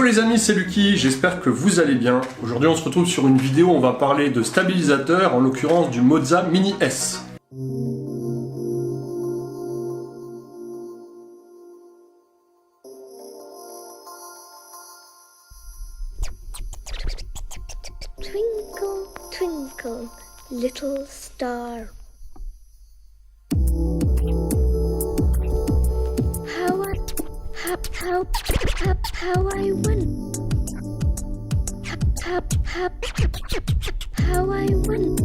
Yo les amis, c'est Lucky, j'espère que vous allez bien. Aujourd'hui on se retrouve sur une vidéo où on va parler de stabilisateur, en l'occurrence du Moza Mini S. Twinkle, twinkle, little star. How I won. How I won.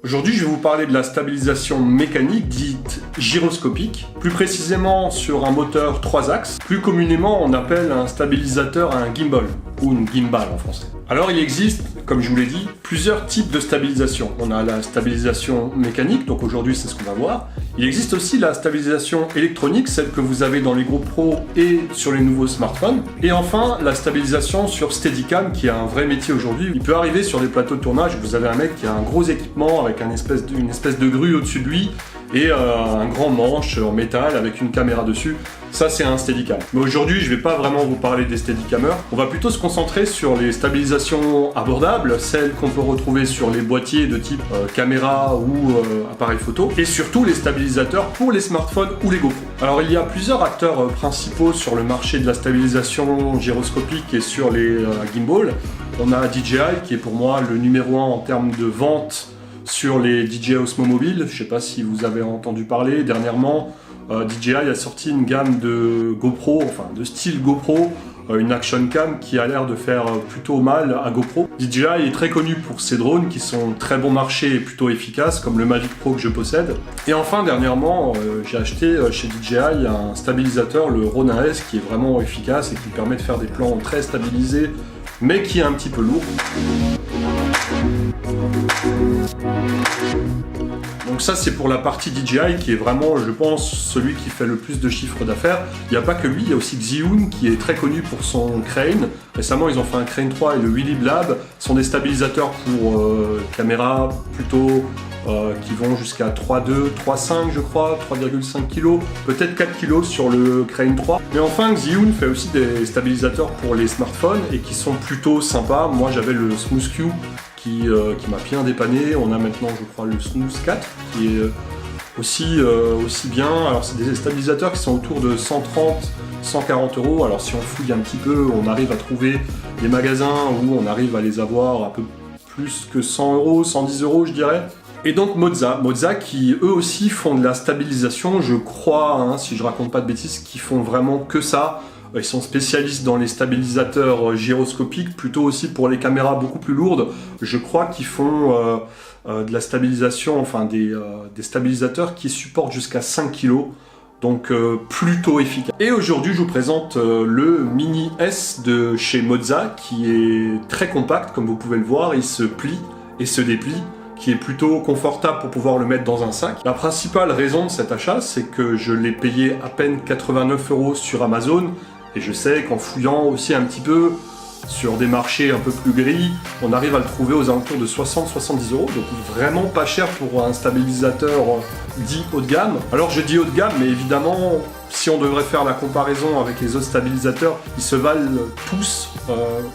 Aujourd'hui, je vais vous parler de la stabilisation mécanique dite gyroscopique, plus précisément sur un moteur 3 axes. Plus communément, on appelle un stabilisateur un gimbal, ou une gimbal en français. Alors, il existe, comme je vous l'ai dit, plusieurs types de stabilisation. On a la stabilisation mécanique, donc aujourd'hui c'est ce qu'on va voir. Il existe aussi la stabilisation électronique, celle que vous avez dans les GoPro et sur les nouveaux smartphones. Et enfin, la stabilisation sur Steadicam, qui est un vrai métier aujourd'hui. Il peut arriver sur des plateaux de tournage, vous avez un mec qui a un gros équipement avec une espèce de grue au-dessus de lui, et un grand manche en métal avec une caméra dessus. Ça, c'est un Steadicam. Mais aujourd'hui, je vais pas vraiment vous parler des Steadicamers. On va plutôt se concentrer sur les stabilisations abordables, celles qu'on peut retrouver sur les boîtiers de type caméra ou appareil photo, et surtout les stabilisateurs pour les smartphones ou les GoPro. Alors, il y a plusieurs acteurs principaux sur le marché de la stabilisation gyroscopique et sur les gimbals. On a DJI, qui est pour moi le numéro 1 en termes de vente sur les DJI Osmo Mobile. Je sais pas si vous avez entendu parler. Dernièrement, DJI a sorti une gamme de GoPro, enfin de style GoPro, une action cam qui a l'air de faire plutôt mal à GoPro. DJI est très connu pour ses drones qui sont très bon marché et plutôt efficaces, comme le Mavic Pro que je possède. Et enfin, dernièrement, j'ai acheté chez DJI un stabilisateur, le Ronin S, qui est vraiment efficace et qui permet de faire des plans très stabilisés, mais qui est un petit peu lourd. Donc ça, c'est pour la partie DJI qui est vraiment, je pense, celui qui fait le plus de chiffre d'affaires. Il n'y a pas que lui, il y a aussi Zhiyun qui est très connu pour son crane. Récemment, ils ont fait un crane 3 et le Willib Lab. Ce sont des stabilisateurs pour caméra plutôt qui vont jusqu'à 3,2, 3,5 je crois, 3,5 kg, peut-être 4 kg sur le crane 3. Mais enfin, Zhiyun fait aussi des stabilisateurs pour les smartphones et qui sont plutôt sympas. Moi, j'avais le Smooth Q qui m'a bien dépanné. On a maintenant, je crois, le Smooth 4 qui est aussi bien. Alors, c'est des stabilisateurs qui sont autour de 130, 140 €. Alors, si on fouille un petit peu, on arrive à trouver des magasins où on arrive à les avoir un peu plus que 100 €, 110 €, je dirais. Et donc Moza qui eux aussi font de la stabilisation, je crois, hein, si je raconte pas de bêtises, qui font vraiment que ça. Ils sont spécialistes dans les stabilisateurs gyroscopiques, plutôt aussi pour les caméras beaucoup plus lourdes. Je crois qu'ils font de la stabilisation, enfin des stabilisateurs qui supportent jusqu'à 5 kg. Donc plutôt efficace. Et aujourd'hui, je vous présente le Mini S de chez Moza, qui est très compact, comme vous pouvez le voir. Il se plie et se déplie, qui est plutôt confortable pour pouvoir le mettre dans un sac. La principale raison de cet achat, c'est que je l'ai payé à peine 89 € sur Amazon, et je sais qu'en fouillant aussi un petit peu sur des marchés un peu plus gris, on arrive à le trouver aux alentours de 60-70 €, donc vraiment pas cher pour un stabilisateur dit haut de gamme. Alors je dis haut de gamme, mais évidemment, si on devrait faire la comparaison avec les autres stabilisateurs, ils se valent tous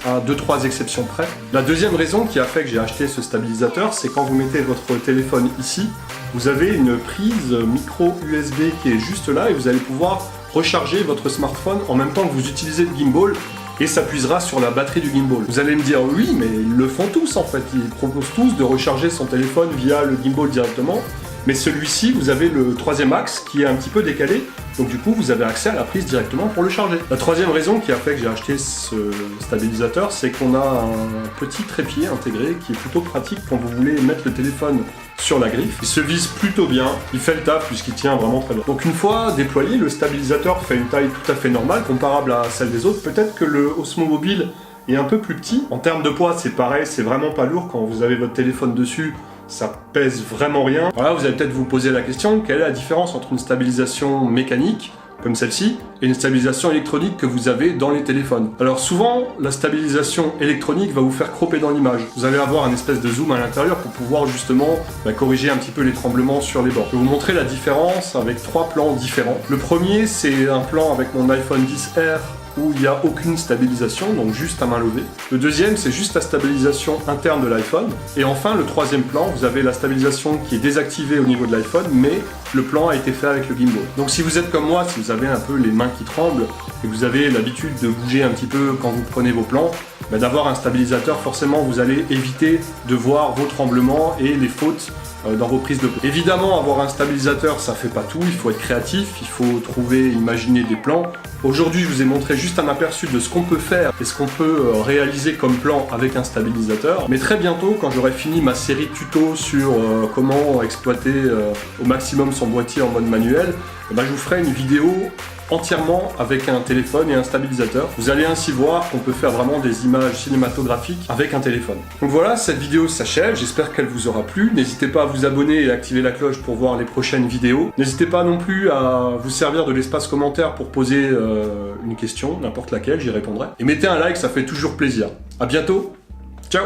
à 2-3 exceptions près. La deuxième raison qui a fait que j'ai acheté ce stabilisateur, c'est quand vous mettez votre téléphone ici, vous avez une prise micro USB qui est juste là et vous allez pouvoir recharger votre smartphone en même temps que vous utilisez le gimbal, et s'appuiera sur la batterie du gimbal. Vous allez me dire oui, mais ils le font tous en fait, ils proposent tous de recharger son téléphone via le gimbal directement, mais celui-ci, vous avez le troisième axe qui est un petit peu décalé, donc du coup vous avez accès à la prise directement pour le charger. La troisième raison qui a fait que j'ai acheté ce stabilisateur, c'est qu'on a un petit trépied intégré qui est plutôt pratique quand vous voulez mettre le téléphone sur la griffe. Il se vise plutôt bien, il fait le taf puisqu'il tient vraiment très bien. Donc une fois déployé, le stabilisateur fait une taille tout à fait normale, comparable à celle des autres. Peut-être que le Osmo Mobile est un peu plus petit. En termes de poids, c'est pareil, c'est vraiment pas lourd. Quand vous avez votre téléphone dessus, ça pèse vraiment rien. Voilà, vous allez peut-être vous poser la question, quelle est la différence entre une stabilisation mécanique comme celle-ci, et une stabilisation électronique que vous avez dans les téléphones. Alors souvent, la stabilisation électronique va vous faire cropper dans l'image. Vous allez avoir un espèce de zoom à l'intérieur pour pouvoir justement corriger un petit peu les tremblements sur les bords. Je vais vous montrer la différence avec 3 plans différents. Le premier, c'est un plan avec mon iPhone XR où il n'y a aucune stabilisation, donc juste à main levée. Le deuxième, c'est juste la stabilisation interne de l'iPhone. Et enfin, le troisième plan, vous avez la stabilisation qui est désactivée au niveau de l'iPhone, mais le plan a été fait avec le gimbal. Donc si vous êtes comme moi, si vous avez un peu les mains qui tremblent, et que vous avez l'habitude de bouger un petit peu quand vous prenez vos plans, d'avoir un stabilisateur, forcément vous allez éviter de voir vos tremblements et les fautes dans vos prises de plan. Évidemment, avoir un stabilisateur, ça fait pas tout, il faut être créatif, il faut trouver, imaginer des plans. Aujourd'hui, je vous ai montré juste un aperçu de ce qu'on peut faire et ce qu'on peut réaliser comme plan avec un stabilisateur. Mais très bientôt, quand j'aurai fini ma série de tutos sur comment exploiter au maximum son boîtier en mode manuel, je vous ferai une vidéo entièrement avec un téléphone et un stabilisateur. Vous allez ainsi voir qu'on peut faire vraiment des images cinématographiques avec un téléphone. Donc voilà, cette vidéo s'achève, j'espère qu'elle vous aura plu. N'hésitez pas à vous abonner et à activer la cloche pour voir les prochaines vidéos. N'hésitez pas non plus à vous servir de l'espace commentaire pour poser une question, n'importe laquelle, j'y répondrai. Et mettez un like, ça fait toujours plaisir. À bientôt, ciao!